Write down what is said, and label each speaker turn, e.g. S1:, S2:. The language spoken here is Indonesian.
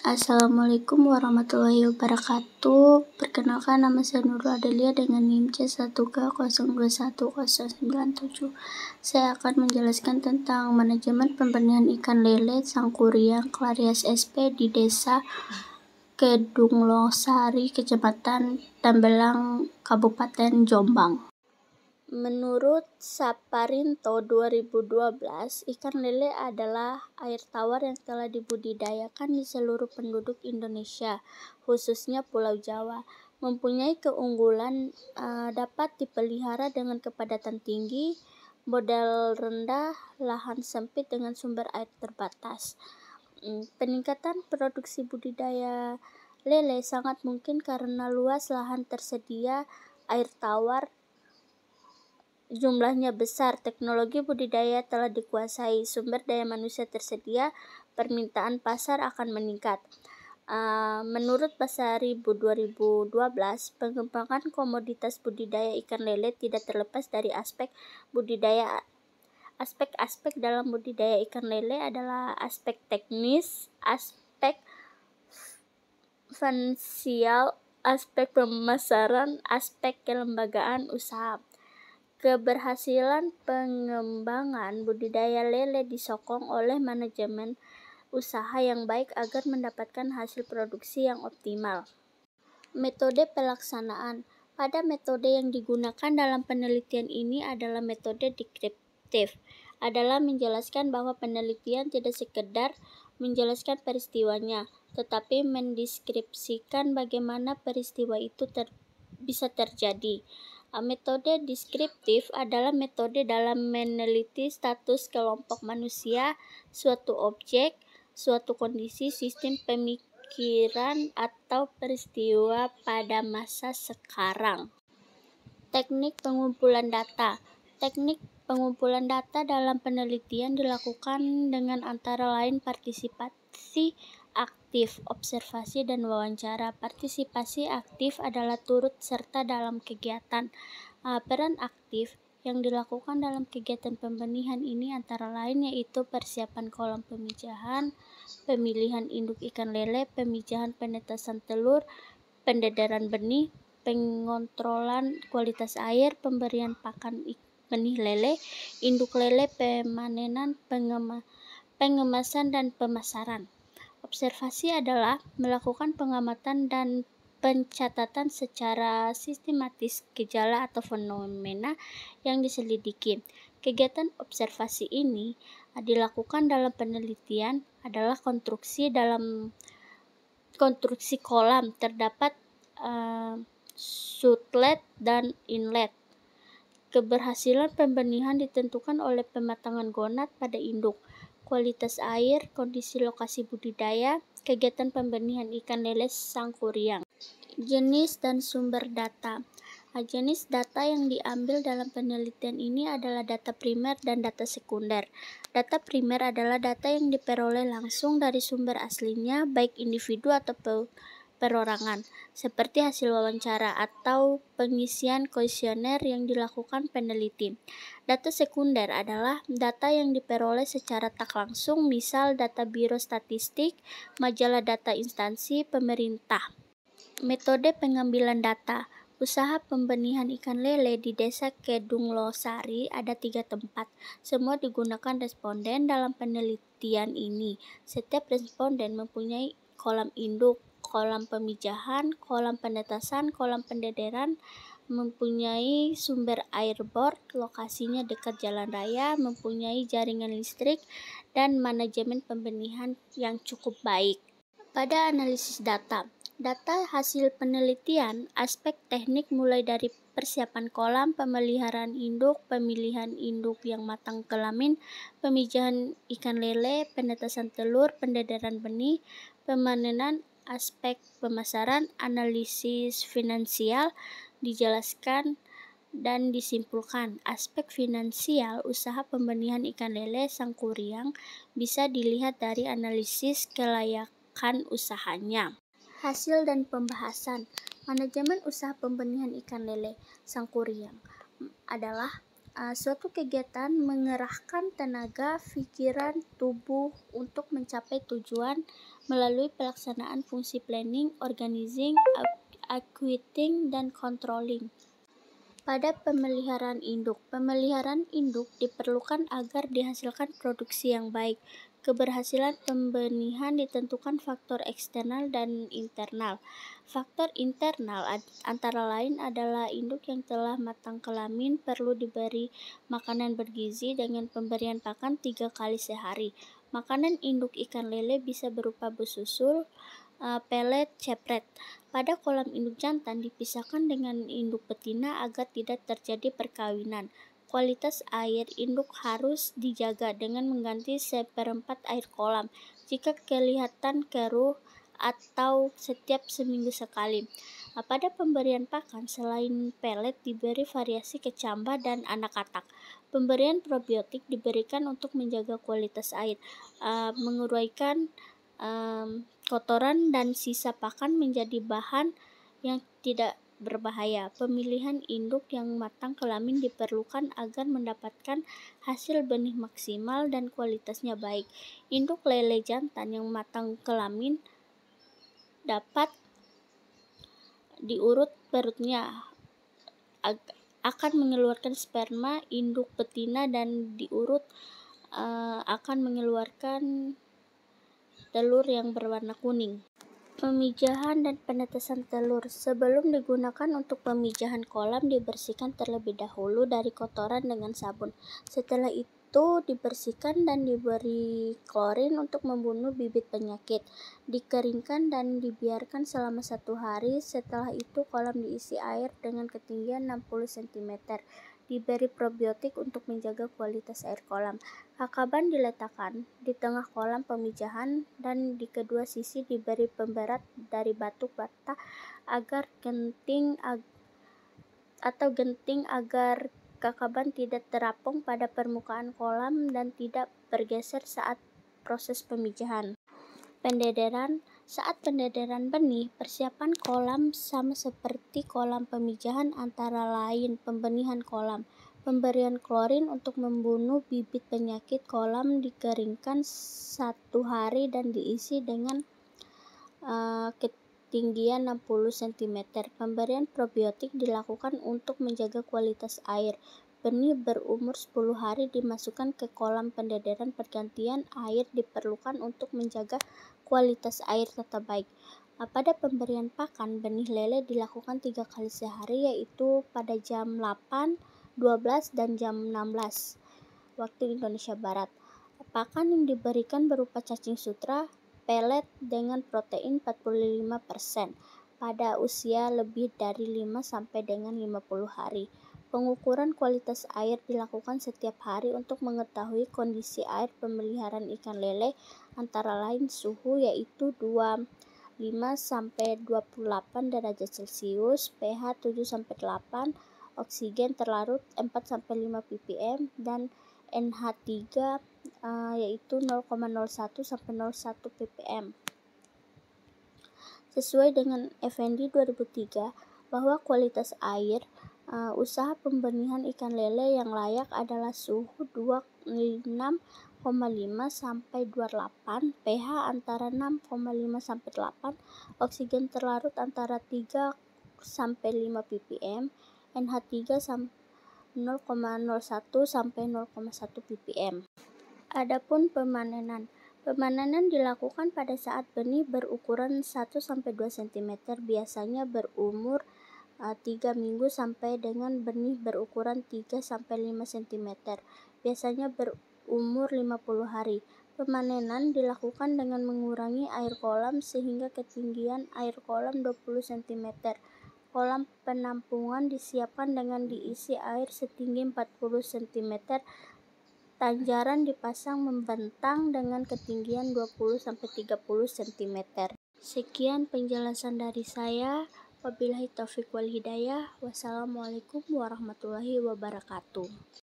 S1: Assalamualaikum warahmatullahi wabarakatuh. Perkenalkan, nama saya Nurul Adelia dengan NIM C1K021097. Saya akan menjelaskan tentang manajemen pembenihan ikan lele Sangkuriang Clarias SP di Desa Kedunglosari, Kecamatan Tambelang, Kabupaten Jombang. Menurut Saparinto 2012, ikan lele adalah air tawar yang telah dibudidayakan di seluruh penduduk Indonesia, khususnya Pulau Jawa. Mempunyai keunggulan dapat dipelihara dengan kepadatan tinggi, modal rendah, lahan sempit dengan sumber air terbatas. Peningkatan produksi budidaya lele sangat mungkin karena luas lahan tersedia, air tawar jumlahnya besar, teknologi budidaya telah dikuasai, sumber daya manusia tersedia, permintaan pasar akan meningkat. Menurut Basari 2012, pengembangan komoditas budidaya ikan lele tidak terlepas dari aspek budidaya. Aspek-aspek dalam budidaya ikan lele adalah aspek teknis, aspek finansial, aspek pemasaran, aspek kelembagaan usaha. Keberhasilan pengembangan budidaya lele disokong oleh manajemen usaha yang baik agar mendapatkan hasil produksi yang optimal. Metode pelaksanaan. Pada metode yang digunakan dalam penelitian ini adalah metode deskriptif, adalah menjelaskan bahwa penelitian tidak sekedar menjelaskan peristiwanya, tetapi mendeskripsikan bagaimana peristiwa itu bisa terjadi. Metode deskriptif adalah metode dalam meneliti status kelompok manusia, suatu objek, suatu kondisi, sistem pemikiran, atau peristiwa pada masa sekarang. Teknik pengumpulan data. Teknik pengumpulan data dalam penelitian dilakukan dengan antara lain partisipasi aktif, observasi, dan wawancara. Partisipasi aktif adalah turut serta dalam kegiatan. Peran aktif yang dilakukan dalam kegiatan pembenihan ini antara lain yaitu persiapan kolam pemijahan, pemilihan induk ikan lele, pemijahan penetasan telur, pendedaran benih, pengontrolan kualitas air, pemberian pakan benih lele, induk lele, pemanenan, pengemasan, dan pemasaran. Observasi adalah melakukan pengamatan dan pencatatan secara sistematis gejala atau fenomena yang diselidiki. Kegiatan observasi ini dilakukan dalam penelitian adalah konstruksi kolam. Terdapat outlet dan inlet. Keberhasilan pembenihan ditentukan oleh pematangan gonad pada induk, kualitas air, kondisi lokasi budidaya, kegiatan pembenihan ikan lele Sangkuriang. Jenis dan sumber data. Jenis data yang diambil dalam penelitian ini adalah data primer dan data sekunder. Data primer adalah data yang diperoleh langsung dari sumber aslinya, baik individu atau perorangan, seperti hasil wawancara atau pengisian kuesioner yang dilakukan peneliti. Data sekunder adalah data yang diperoleh secara tak langsung, misal data Biro Statistik, majalah data instansi pemerintah. Metode pengambilan data. Usaha pembenihan ikan lele di Desa Kedunglosari ada 3 tempat. Semua digunakan responden dalam penelitian ini. Setiap responden mempunyai kolam induk, kolam pemijahan, kolam penetasan, kolam pendederan, mempunyai sumber air bor, lokasinya dekat jalan raya, mempunyai jaringan listrik, dan manajemen pembenihan yang cukup baik. Pada analisis data hasil penelitian, aspek teknik mulai dari persiapan kolam, pemeliharaan induk, pemilihan induk yang matang kelamin, pemijahan ikan lele, penetasan telur, pendederan benih, pemanenan, aspek pemasaran, analisis finansial, dijelaskan dan disimpulkan. Aspek finansial usaha pembenihan ikan lele Sangkuriang bisa dilihat dari analisis kelayakan usahanya. Hasil dan pembahasan. Manajemen usaha pembenihan ikan lele Sangkuriang adalah Suatu kegiatan mengerahkan tenaga, pikiran, tubuh untuk mencapai tujuan melalui pelaksanaan fungsi planning, organizing, executing, dan controlling. Pada pemeliharaan induk diperlukan agar dihasilkan produksi yang baik. Keberhasilan pembenihan ditentukan faktor eksternal dan internal. Faktor internal antara lain adalah induk yang telah matang kelamin perlu diberi makanan bergizi dengan pemberian pakan 3 kali sehari. Makanan induk ikan lele bisa berupa besusul, pelet, cepret. Pada kolam induk jantan dipisahkan dengan induk betina agar tidak terjadi perkawinan. Kualitas air induk harus dijaga dengan mengganti 1/4 air kolam jika kelihatan keruh atau setiap seminggu sekali. Pada pemberian pakan, selain pelet diberi variasi kecambah dan anak katak. Pemberian probiotik diberikan untuk menjaga kualitas air, menguraikan kotoran dan sisa pakan menjadi bahan yang tidak berbahaya. Pemilihan induk yang matang kelamin diperlukan agar mendapatkan hasil benih maksimal dan kualitasnya baik. Induk lele jantan yang matang kelamin dapat diurut perutnya akan mengeluarkan sperma. Induk betina dan diurut akan mengeluarkan telur yang berwarna kuning. Pemijahan dan penetesan telur. Sebelum digunakan untuk pemijahan kolam, dibersihkan terlebih dahulu dari kotoran dengan sabun. Setelah itu dibersihkan dan diberi klorin untuk membunuh bibit penyakit. Dikeringkan dan dibiarkan selama 1 hari. Setelah itu kolam diisi air dengan ketinggian 60 cm. Diberi probiotik untuk menjaga kualitas air kolam. Kakaban diletakkan di tengah kolam pemijahan dan di kedua sisi diberi pemberat dari batu bata agar genting agar kakaban tidak terapung pada permukaan kolam dan tidak bergeser saat proses pemijahan. Pendederan. Saat pendederan benih, persiapan kolam sama seperti kolam pemijahan, antara lain pembenihan kolam, pemberian klorin untuk membunuh bibit penyakit. Kolam dikeringkan 1 hari dan diisi dengan ketinggian 60 cm. Pemberian probiotik dilakukan untuk menjaga kualitas air. Benih berumur 10 hari dimasukkan ke kolam pendederan. Pergantian air diperlukan untuk menjaga kualitas air tetap baik. Pada pemberian pakan, benih lele dilakukan 3 kali sehari, yaitu pada jam 8, 12, dan jam 16 waktu Indonesia Barat. Pakan yang diberikan berupa cacing sutra, pelet dengan protein 45% pada usia lebih dari 5 sampai dengan 50 hari. Pengukuran kualitas air dilakukan setiap hari untuk mengetahui kondisi air pemeliharaan ikan lele, antara lain suhu yaitu 25 sampai 28 derajat Celcius, pH 7 sampai 8, oksigen terlarut 4 sampai 5 ppm, dan NH3 yaitu 0,01 sampai 0,1 ppm. Sesuai dengan Effendi 2003 bahwa kualitas air usaha pembenihan ikan lele yang layak adalah suhu 26,5 sampai 28, pH antara 6,5 sampai 8, oksigen terlarut antara 3 sampai 5 ppm, NH3 0,01 sampai 0,1 ppm. Adapun pemanenan. Pemanenan dilakukan pada saat benih berukuran 1 sampai 2 cm, biasanya berumur 3 minggu, sampai dengan benih berukuran 3 sampai 5 cm, biasanya berumur 50 hari. Pemanenan dilakukan dengan mengurangi air kolam sehingga ketinggian air kolam 20 cm. Kolam penampungan disiapkan dengan diisi air setinggi 40 cm. Tanjaran dipasang membentang dengan ketinggian 20 sampai 30 cm. Sekian penjelasan dari saya. Wabillahi taufiq wal hidayah. Wassalamualaikum warahmatullahi wabarakatuh.